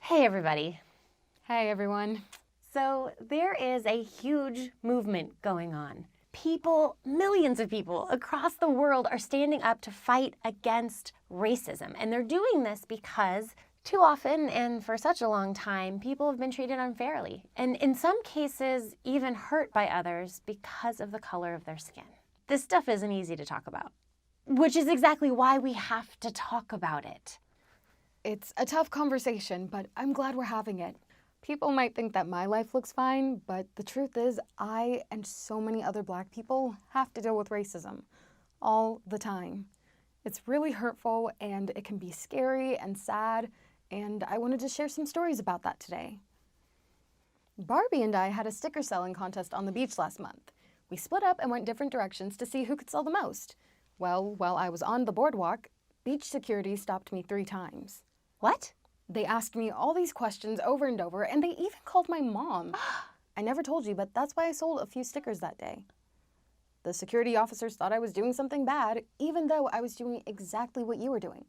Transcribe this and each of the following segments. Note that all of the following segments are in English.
Hey everybody. Hey everyone. So there is a huge movement going on. People, millions of people across the world are standing up to fight against racism. And they're doing this because too often and for such a long time, people have been treated unfairly. And in some cases, even hurt by others because of the color of their skin. This stuff isn't easy to talk about, which is exactly why we have to talk about it. It's a tough conversation, but I'm glad we're having it. People might think that my life looks fine, but the truth is I and so many other Black people have to deal with racism all the time. It's really hurtful and it can be scary and sad, and I wanted to share some stories about that today. Barbie and I had a sticker selling contest on the beach last month. We split up and went different directions to see who could sell the most. Well, while I was on the boardwalk, beach security stopped me 3 times. What? They asked me all these questions over and over, and they even called my mom. I never told you, but that's why I sold a few stickers that day. The security officers thought I was doing something bad, even though I was doing exactly what you were doing.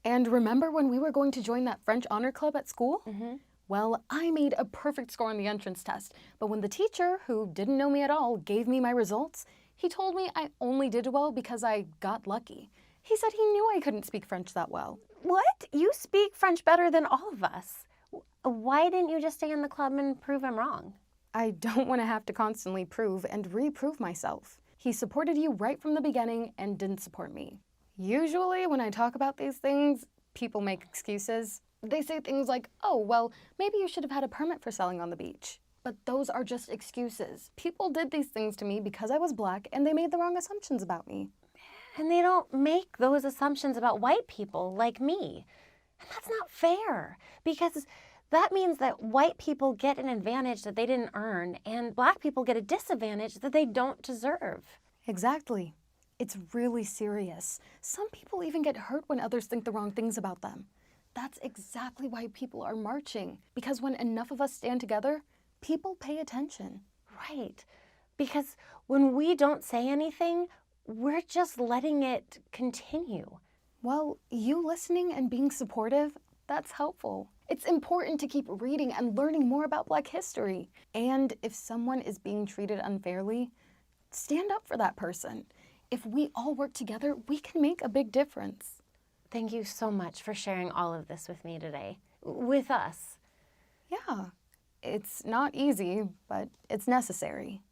And remember when we were going to join that French honor club at school? Mm-hmm. Well, I made a perfect score on the entrance test, but when the teacher, who didn't know me at all, gave me my results, he told me I only did well because I got lucky. He said he knew I couldn't speak French that well. What? You speak French better than all of us. Why didn't you just stay in the club and prove him wrong? I don't want to have to constantly prove and reprove myself. He supported you right from the beginning and didn't support me. Usually when I talk about these things, people make excuses. They say things like, oh, well, maybe you should have had a permit for selling on the beach. But those are just excuses. People did these things to me because I was Black and they made the wrong assumptions about me. And they don't make those assumptions about white people like me. And that's not fair, because that means that white people get an advantage that they didn't earn, and Black people get a disadvantage that they don't deserve. Exactly. It's really serious. Some people even get hurt when others think the wrong things about them. That's exactly why people are marching, because when enough of us stand together, people pay attention. Right. Because when we don't say anything, we're just letting it continue. Well, you listening and being supportive, that's helpful. It's important to keep reading and learning more about Black history. And if someone is being treated unfairly, stand up for that person. If we all work together, we can make a big difference. Thank you so much for sharing all of this with me today. With us. Yeah, it's not easy, but it's necessary.